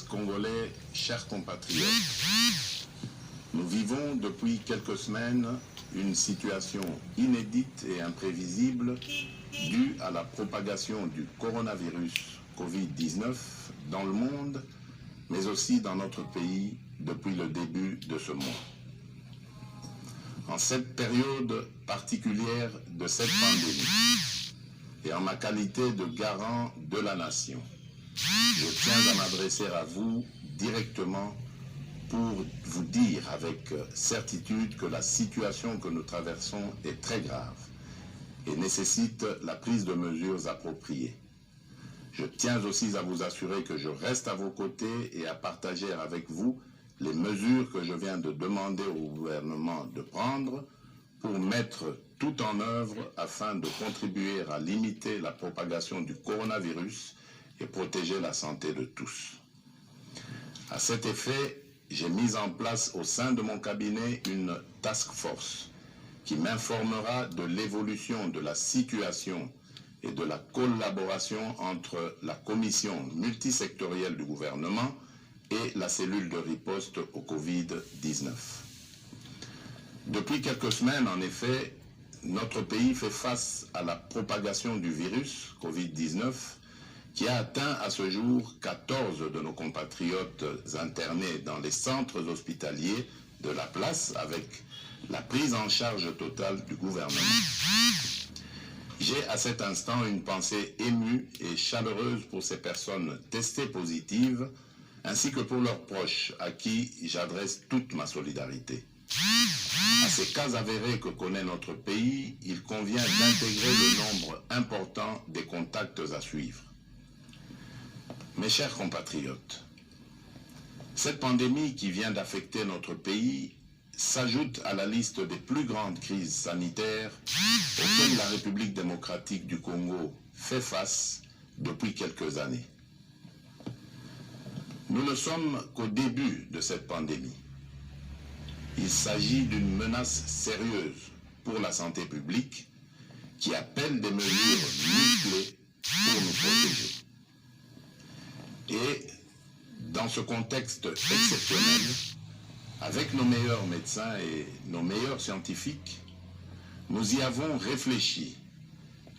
Congolais, chers compatriotes, nous vivons depuis quelques semaines une situation inédite et imprévisible due à la propagation du coronavirus Covid-19 dans le monde, mais aussi dans notre pays depuis le début de ce mois. En cette période particulière de cette pandémie, et en ma qualité de garant de la nation, je tiens à m'adresser à vous directement pour vous dire avec certitude que la situation que nous traversons est très grave et nécessite la prise de mesures appropriées. Je tiens aussi à vous assurer que je reste à vos côtés et à partager avec vous les mesures que je viens de demander au gouvernement de prendre pour mettre tout en œuvre afin de contribuer à limiter la propagation du coronavirus et protéger la santé de tous. À cet effet, j'ai mis en place au sein de mon cabinet une task force qui m'informera de l'évolution de la situation et de la collaboration entre la commission multisectorielle du gouvernement et la cellule de riposte au Covid-19. Depuis quelques semaines, en effet, notre pays fait face à la propagation du virus Covid-19 qui a atteint à ce jour 14 de nos compatriotes internés dans les centres hospitaliers de la place avec la prise en charge totale du gouvernement. J'ai à cet instant une pensée émue et chaleureuse pour ces personnes testées positives ainsi que pour leurs proches à qui j'adresse toute ma solidarité. À ces cas avérés que connaît notre pays, il convient d'intégrer le nombre important des contacts à suivre. Mes chers compatriotes, cette pandémie qui vient d'affecter notre pays s'ajoute à la liste des plus grandes crises sanitaires auxquelles la République démocratique du Congo fait face depuis quelques années. Nous ne sommes qu'au début de cette pandémie. Il s'agit d'une menace sérieuse pour la santé publique qui appelle des mesures musclées pour nous protéger. Et dans ce contexte exceptionnel, avec nos meilleurs médecins et nos meilleurs scientifiques, nous y avons réfléchi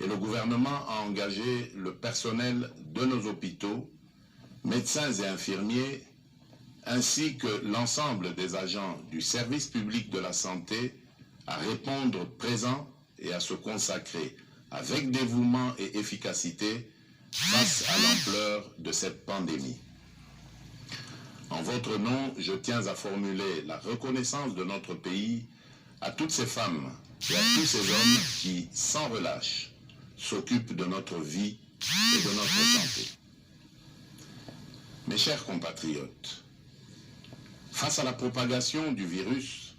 et le gouvernement a engagé le personnel de nos hôpitaux, médecins et infirmiers, ainsi que l'ensemble des agents du service public de la santé à répondre présent et à se consacrer avec dévouement et efficacité face à l'ampleur de cette pandémie. En votre nom, je tiens à formuler la reconnaissance de notre pays à toutes ces femmes et à tous ces hommes qui, sans relâche, s'occupent de notre vie et de notre santé. Mes chers compatriotes, face à la propagation du virus,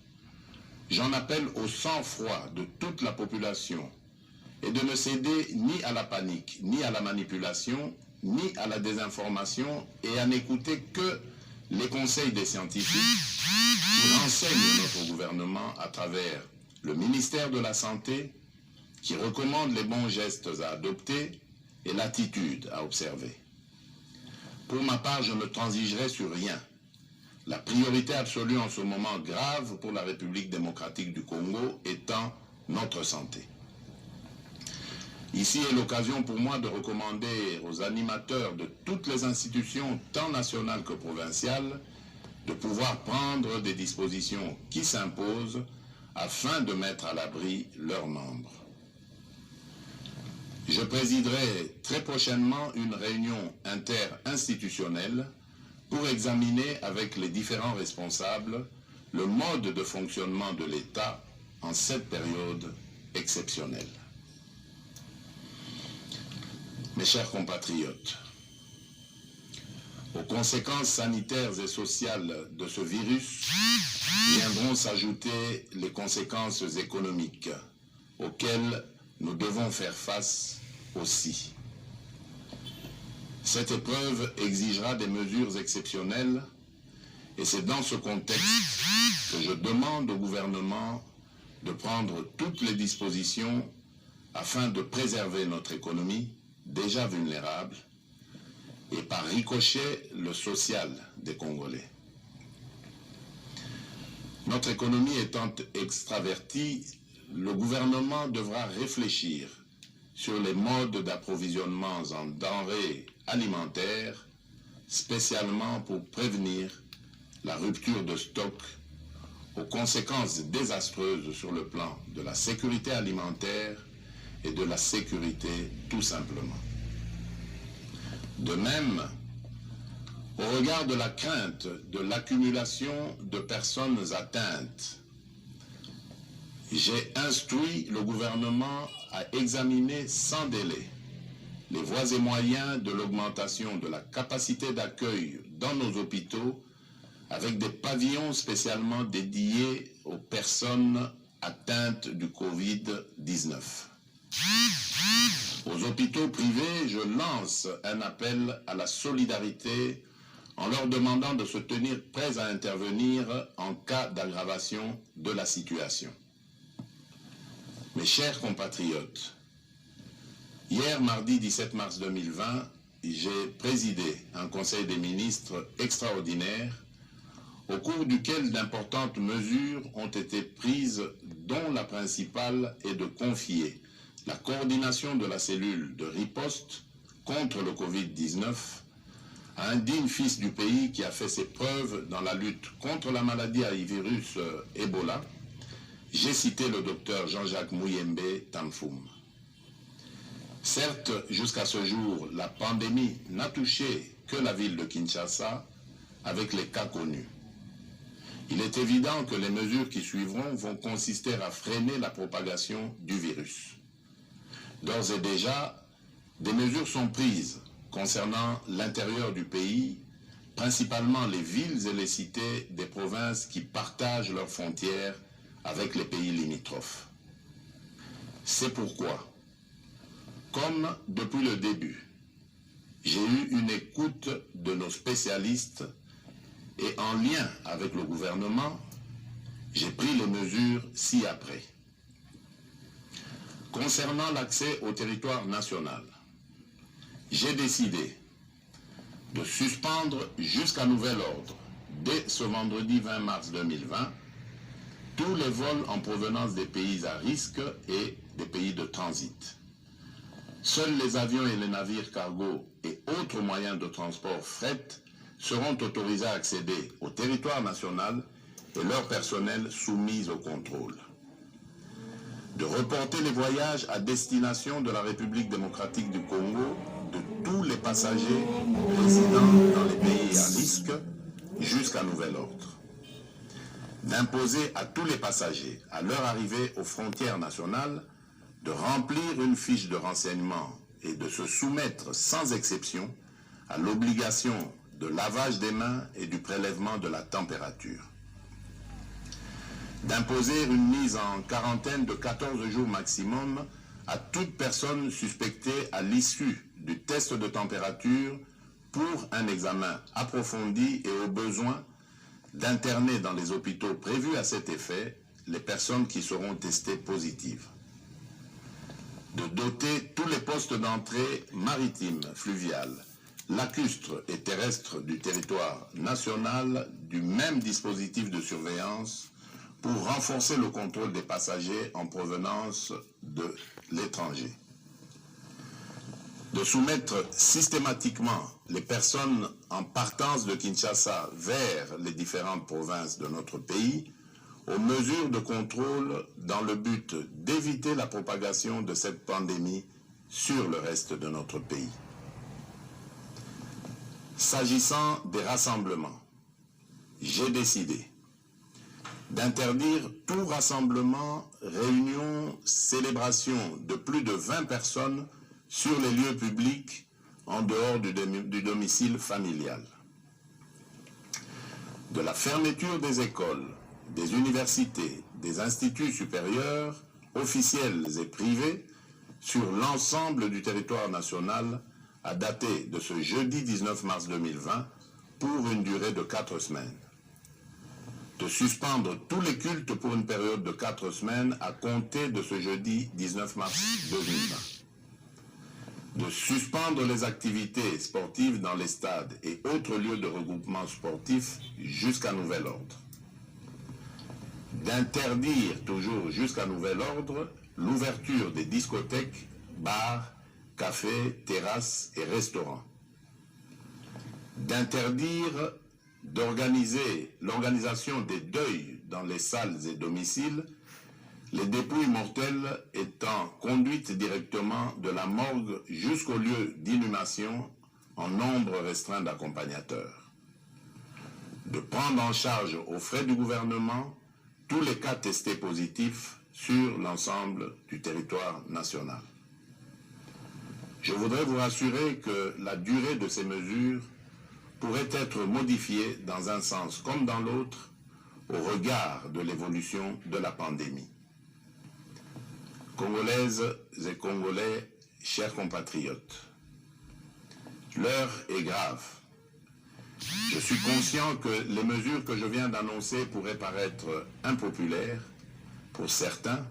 j'en appelle au sang-froid de toute la population et de ne céder ni à la panique, ni à la manipulation, ni à la désinformation et à n'écouter que les conseils des scientifiques qui renseignent notre gouvernement à travers le ministère de la Santé, qui recommande les bons gestes à adopter et l'attitude à observer. Pour ma part, je ne transigerai sur rien. La priorité absolue en ce moment grave pour la République démocratique du Congo étant notre santé. Ici est l'occasion pour moi de recommander aux animateurs de toutes les institutions, tant nationales que provinciales, de pouvoir prendre des dispositions qui s'imposent afin de mettre à l'abri leurs membres. Je présiderai très prochainement une réunion interinstitutionnelle pour examiner avec les différents responsables le mode de fonctionnement de l'État en cette période exceptionnelle. Mes chers compatriotes, aux conséquences sanitaires et sociales de ce virus viendront s'ajouter les conséquences économiques auxquelles nous devons faire face aussi. Cette épreuve exigera des mesures exceptionnelles et c'est dans ce contexte que je demande au gouvernement de prendre toutes les dispositions afin de préserver notre économie déjà vulnérable et par ricochet le social des Congolais. Notre économie étant extravertie, le gouvernement devra réfléchir sur les modes d'approvisionnement en denrées alimentaires, spécialement pour prévenir la rupture de stock aux conséquences désastreuses sur le plan de la sécurité alimentaire et de la sécurité tout simplement. De même, au regard de la crainte de l'accumulation de personnes atteintes, j'ai instruit le gouvernement à examiner sans délai les voies et moyens de l'augmentation de la capacité d'accueil dans nos hôpitaux avec des pavillons spécialement dédiés aux personnes atteintes du Covid-19. Aux hôpitaux privés, je lance un appel à la solidarité en leur demandant de se tenir prêts à intervenir en cas d'aggravation de la situation. Mes chers compatriotes, hier, mardi 17 mars 2020, j'ai présidé un conseil des ministres extraordinaire au cours duquel d'importantes mesures ont été prises, dont la principale est de confier la coordination de la cellule de riposte contre le Covid-19 à un digne fils du pays qui a fait ses preuves dans la lutte contre la maladie à virus Ebola. J'ai cité le docteur Jean-Jacques Muyembe Tamfoum. Certes, jusqu'à ce jour, la pandémie n'a touché que la ville de Kinshasa avec les cas connus. Il est évident que les mesures qui suivront vont consister à freiner la propagation du virus. D'ores et déjà, des mesures sont prises concernant l'intérieur du pays, principalement les villes et les cités des provinces qui partagent leurs frontières avec les pays limitrophes. C'est pourquoi, comme depuis le début, j'ai eu une écoute de nos spécialistes et en lien avec le gouvernement, j'ai pris les mesures ci-après. Concernant l'accès au territoire national, j'ai décidé de suspendre jusqu'à nouvel ordre, dès ce vendredi 20 mars 2020, tous les vols en provenance des pays à risque et des pays de transit. Seuls les avions et les navires cargo et autres moyens de transport fret seront autorisés à accéder au territoire national et leur personnel soumis au contrôle. De reporter les voyages à destination de la République démocratique du Congo de tous les passagers résidant dans les pays à risque jusqu'à nouvel ordre. D'imposer à tous les passagers, à leur arrivée aux frontières nationales, de remplir une fiche de renseignement et de se soumettre sans exception à l'obligation de lavage des mains et du prélèvement de la température. D'imposer une mise en quarantaine de 14 jours maximum à toute personne suspectée à l'issue du test de température pour un examen approfondi et au besoin d'interner dans les hôpitaux prévus à cet effet les personnes qui seront testées positives. De doter tous les postes d'entrée maritimes, fluviales, lacustres et terrestres du territoire national du même dispositif de surveillance pour renforcer le contrôle des passagers en provenance de l'étranger. De soumettre systématiquement les personnes en partance de Kinshasa vers les différentes provinces de notre pays aux mesures de contrôle dans le but d'éviter la propagation de cette pandémie sur le reste de notre pays. S'agissant des rassemblements, j'ai décidé d'interdire tout rassemblement, réunion, célébration de plus de 20 personnes sur les lieux publics en dehors du domicile familial. De la fermeture des écoles, des universités, des instituts supérieurs, officiels et privés, sur l'ensemble du territoire national à dater de ce jeudi 19 mars 2020 pour une durée de 4 semaines. De suspendre tous les cultes pour une période de 4 semaines à compter de ce jeudi 19 mars 2020. de suspendre les activités sportives dans les stades et autres lieux de regroupement sportif jusqu'à nouvel ordre, d'interdire toujours jusqu'à nouvel ordre l'ouverture des discothèques, bars, cafés, terrasses et restaurants, d'interdire d'organiser l'organisation des deuils dans les salles et domiciles, les dépouilles mortelles étant conduites directement de la morgue jusqu'au lieu d'inhumation en nombre restreint d'accompagnateurs, de prendre en charge aux frais du gouvernement tous les cas testés positifs sur l'ensemble du territoire national. Je voudrais vous rassurer que la durée de ces mesures pourrait être modifiée dans un sens comme dans l'autre au regard de l'évolution de la pandémie. Congolaises et Congolais, chers compatriotes, l'heure est grave. Je suis conscient que les mesures que je viens d'annoncer pourraient paraître impopulaires pour certains,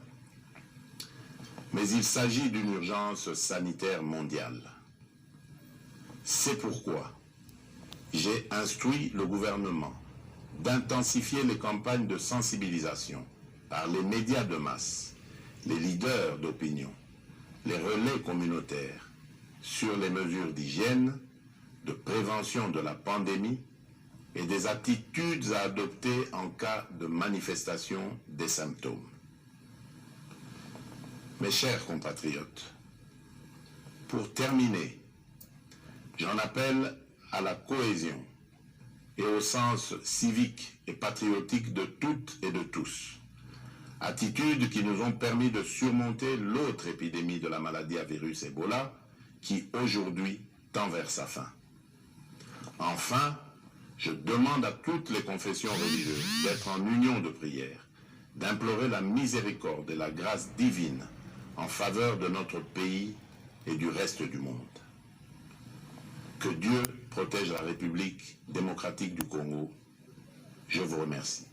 mais il s'agit d'une urgence sanitaire mondiale. C'est pourquoi j'ai instruit le gouvernement d'intensifier les campagnes de sensibilisation par les médias de masse, les leaders d'opinion, les relais communautaires sur les mesures d'hygiène, de prévention de la pandémie et des attitudes à adopter en cas de manifestation des symptômes. Mes chers compatriotes, pour terminer, j'en appelle à la cohésion et au sens civique et patriotique de toutes et de tous, attitudes qui nous ont permis de surmonter l'autre épidémie de la maladie à virus Ebola qui aujourd'hui tend vers sa fin. Enfin, je demande à toutes les confessions religieuses d'être en union de prière, d'implorer la miséricorde et la grâce divine en faveur de notre pays et du reste du monde. Que Dieu protège la République démocratique du Congo. Je vous remercie.